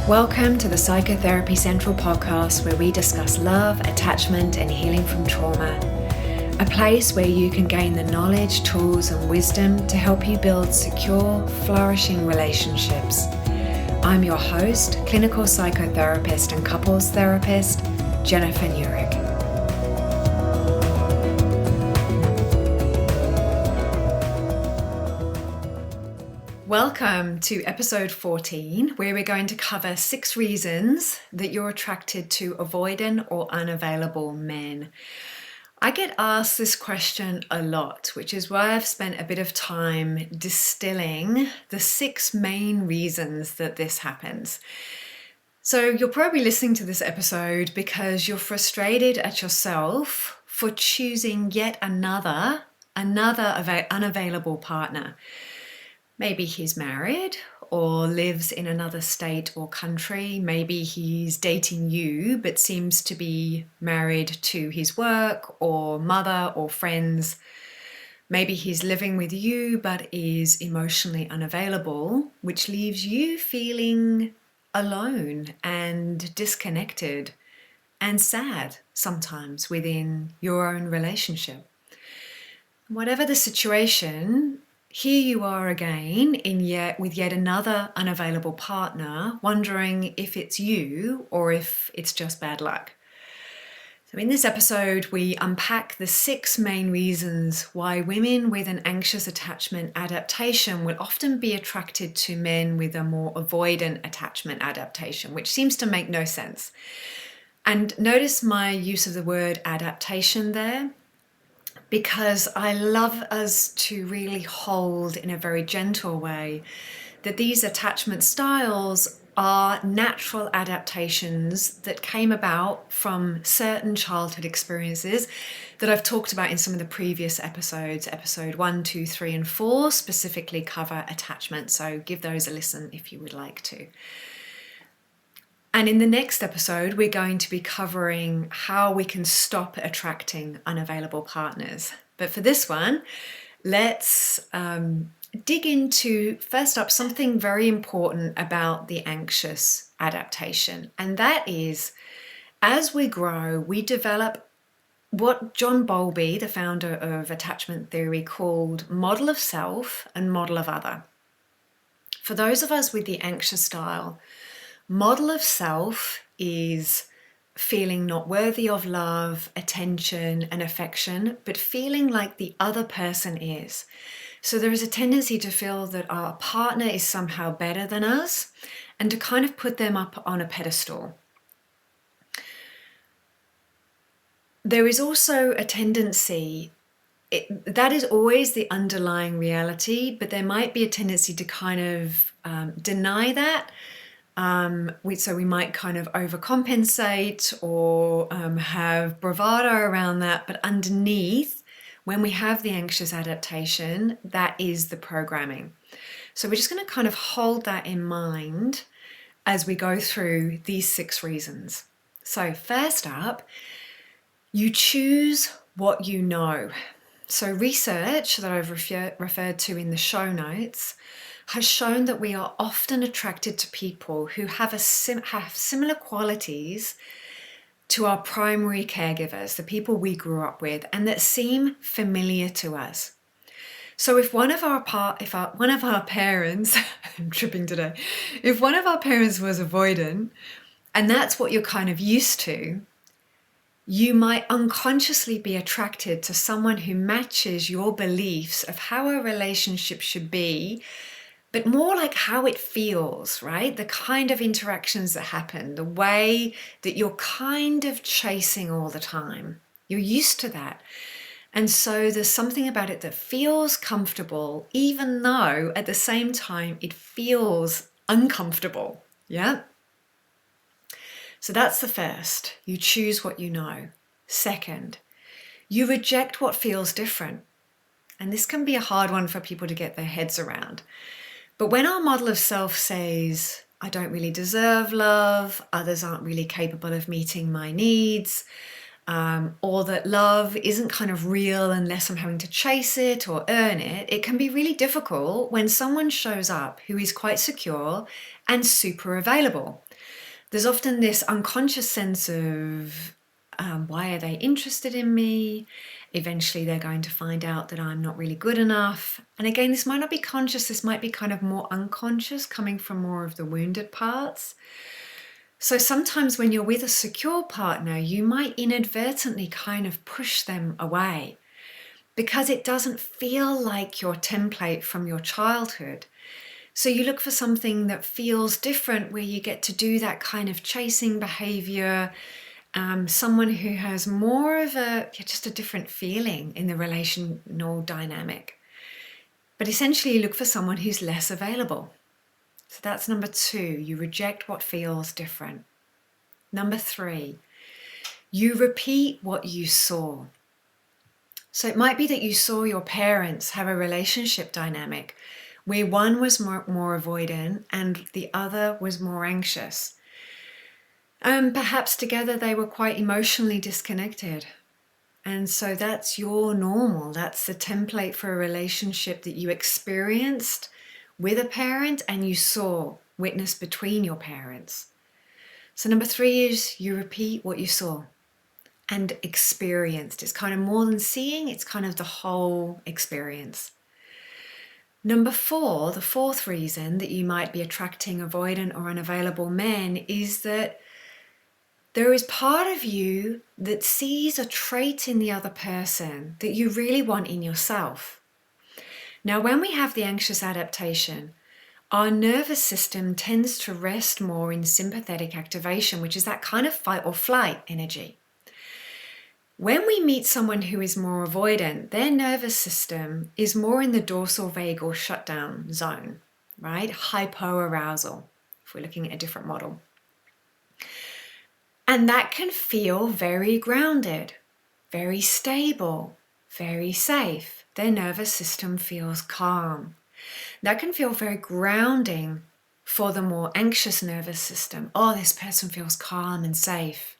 Welcome to the Psychotherapy Central Podcast, where we discuss love, attachment, and healing from trauma. A place where you can gain the knowledge, tools, and wisdom to help you build secure, flourishing relationships. I'm your host, clinical psychotherapist and couples therapist, Jennifer Nurick. Welcome to episode 14, where we're going to cover 6 reasons that you're attracted to avoidant or unavailable men. I get asked this question a lot, which is why I've spent a bit of time distilling the 6 main reasons that this happens. So you're probably listening to this episode because you're frustrated at yourself for choosing yet another unavailable partner. Maybe he's married or lives in another state or country. Maybe he's dating you but seems to be married to his work or mother or friends. Maybe he's living with you but is emotionally unavailable, which leaves you feeling alone and disconnected and sad sometimes within your own relationship. Whatever the situation, here you are again with yet another unavailable partner, wondering if it's you or if it's just bad luck. So in this episode, we unpack the 6 main reasons why women with an anxious attachment adaptation will often be attracted to men with a more avoidant attachment adaptation, which seems to make no sense. And notice my use of the word adaptation there, because I love us to really hold in a very gentle way that these attachment styles are natural adaptations that came about from certain childhood experiences that I've talked about in some of the previous episodes. Episode 1, 2, 3, and 4 specifically cover attachment, so give those a listen if you would like to. And in the next episode, we're going to be covering how we can stop attracting unavailable partners. But for this one, let's dig into, first up, something very important about the anxious adaptation. And that is, as we grow, we develop what John Bowlby, the founder of attachment theory, called model of self and model of other. For those of us with the anxious style, model of self is feeling not worthy of love, attention, and affection, but feeling like the other person is. So there is a tendency to feel that our partner is somehow better than us and to kind of put them up on a pedestal. There is also a tendency, that is always the underlying reality, but there might be a tendency to kind of deny that. So we might kind of overcompensate or have bravado around that, but underneath, when we have the anxious adaptation, that is the programming. So we're just going to kind of hold that in mind as we go through these 6 reasons. So first up, you choose what you know. So research that I've referred to in the show notes has shown that we are often attracted to people who have similar qualities to our primary caregivers, the people we grew up with, and that seem familiar to us. So if one of our parents, I'm tripping today, if one of our parents was avoidant, and that's what you're kind of used to, you might unconsciously be attracted to someone who matches your beliefs of how a relationship should be, but more like how it feels, right? The kind of interactions that happen, the way that you're kind of chasing all the time. You're used to that. And so there's something about it that feels comfortable, even though at the same time it feels uncomfortable. Yeah? So that's the first. You choose what you know. Second, you reject what feels different. And this can be a hard one for people to get their heads around. But when our model of self says, I don't really deserve love, others aren't really capable of meeting my needs, or that love isn't kind of real unless I'm having to chase it or earn it. It can be really difficult when someone shows up who is quite secure and super available. There's often this unconscious sense of why are they interested in me? Eventually they're going to find out that I'm not really good enough. And again, this might not be conscious, this might be kind of more unconscious, coming from more of the wounded parts. So sometimes when you're with a secure partner, you might inadvertently kind of push them away because it doesn't feel like your template from your childhood. So you look for something that feels different, where you get to do that kind of chasing behavior, someone who has more of just a different feeling in the relational dynamic. But essentially you look for someone who's less available. So that's number 2, you reject what feels different. Number 3, you repeat what you saw. So it might be that you saw your parents have a relationship dynamic where one was more avoidant and the other was more anxious. Perhaps together they were quite emotionally disconnected. And so that's your normal. That's the template for a relationship that you experienced with a parent and you saw witnessed between your parents. So number 3 is you repeat what you saw and experienced. It's kind of more than seeing, it's kind of the whole experience. Number 4, the 4th reason that you might be attracting avoidant or unavailable men is that there is part of you that sees a trait in the other person that you really want in yourself. Now, when we have the anxious adaptation, our nervous system tends to rest more in sympathetic activation, which is that kind of fight or flight energy. When we meet someone who is more avoidant, their nervous system is more in the dorsal vagal shutdown zone, right? Hypoarousal, if we're looking at a different model. And that can feel very grounded, very stable, very safe. Their nervous system feels calm. That can feel very grounding for the more anxious nervous system. Oh, this person feels calm and safe.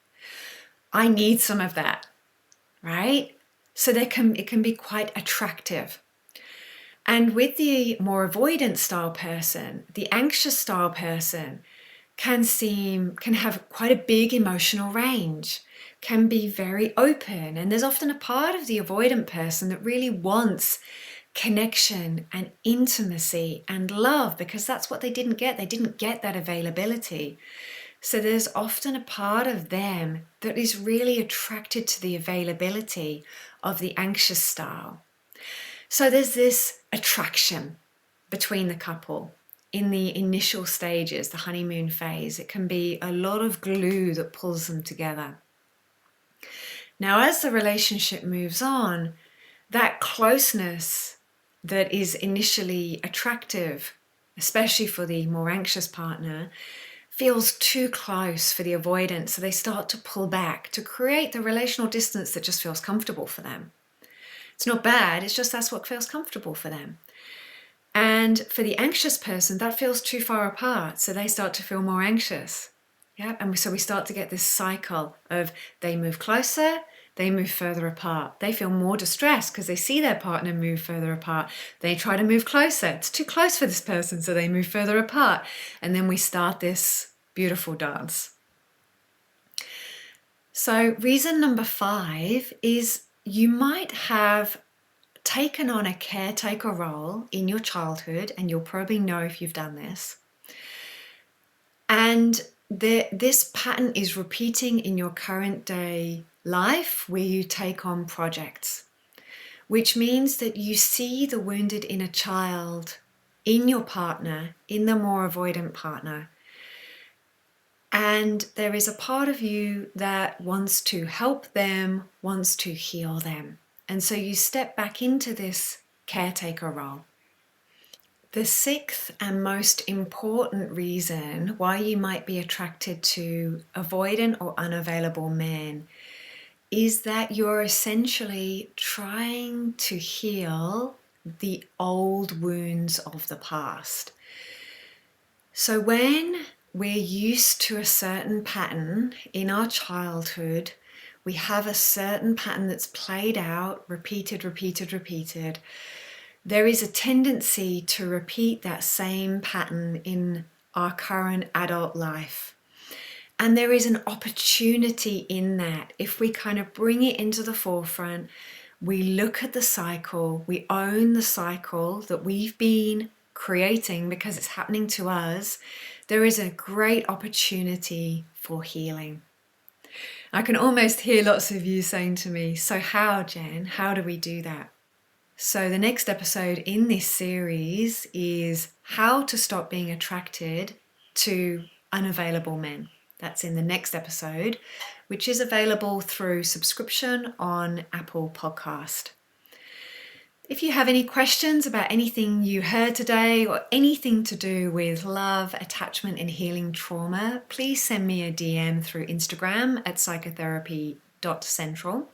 I need some of that, right? So it can be quite attractive. And with the more avoidant style person, the anxious style person can have quite a big emotional range, can be very open. And there's often a part of the avoidant person that really wants connection and intimacy and love, because that's what they didn't get. They didn't get that availability. So there's often a part of them that is really attracted to the availability of the anxious style. So there's this attraction between the couple. In the initial stages, the honeymoon phase, it can be a lot of glue that pulls them together. Now, as the relationship moves on, that closeness that is initially attractive, especially for the more anxious partner, feels too close for the avoidant, so they start to pull back to create the relational distance that just feels comfortable for them. It's not bad, it's just that's what feels comfortable for them. And for the anxious person, that feels too far apart, so they start to feel more anxious. Yeah, and so we start to get this cycle of they move closer, they move further apart. They feel more distressed because they see their partner move further apart. They try to move closer. It's too close for this person, so they move further apart. And then we start this beautiful dance. So reason number 5 is you might have taken on a caretaker role in your childhood, and you'll probably know if you've done this. And this pattern is repeating in your current day life where you take on projects, which means that you see the wounded inner child in your partner, in the more avoidant partner. And there is a part of you that wants to help them, wants to heal them. And so you step back into this caretaker role. The 6th and most important reason why you might be attracted to avoidant or unavailable men is that you're essentially trying to heal the old wounds of the past. So when we're used to a certain pattern in our childhood, we have a certain pattern that's played out, repeated, there is a tendency to repeat that same pattern in our current adult life. And there is an opportunity in that. If we kind of bring it into the forefront, we look at the cycle, we own the cycle that we've been creating because it's happening to us, there is a great opportunity for healing. I can almost hear lots of you saying to me, so how, Jen? How do we do that? So the next episode in this series is how to stop being attracted to unavailable men. That's in the next episode, which is available through subscription on Apple Podcast. If you have any questions about anything you heard today or anything to do with love, attachment, and healing trauma, please send me a DM through Instagram at psychotherapy.central.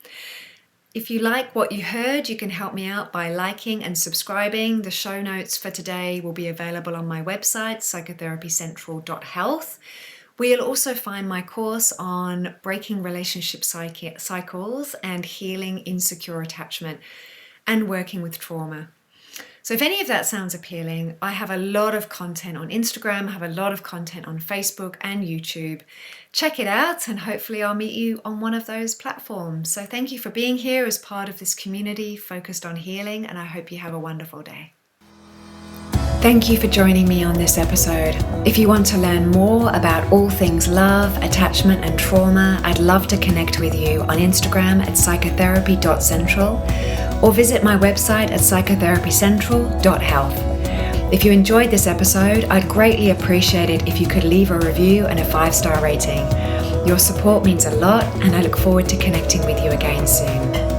If you like what you heard, you can help me out by liking and subscribing. The show notes for today will be available on my website, psychotherapycentral.health. where you'll also find my course on breaking relationship cycles and healing insecure attachment and working with trauma. So if any of that sounds appealing, I have a lot of content on Instagram, I have a lot of content on Facebook and YouTube. Check it out and hopefully I'll meet you on one of those platforms. So thank you for being here as part of this community focused on healing, and I hope you have a wonderful day. Thank you for joining me on this episode. If you want to learn more about all things love, attachment, and trauma, I'd love to connect with you on Instagram at psychotherapy.central or visit my website at psychotherapycentral.health. If you enjoyed this episode, I'd greatly appreciate it if you could leave a review and a 5-star rating. Your support means a lot, and I look forward to connecting with you again soon.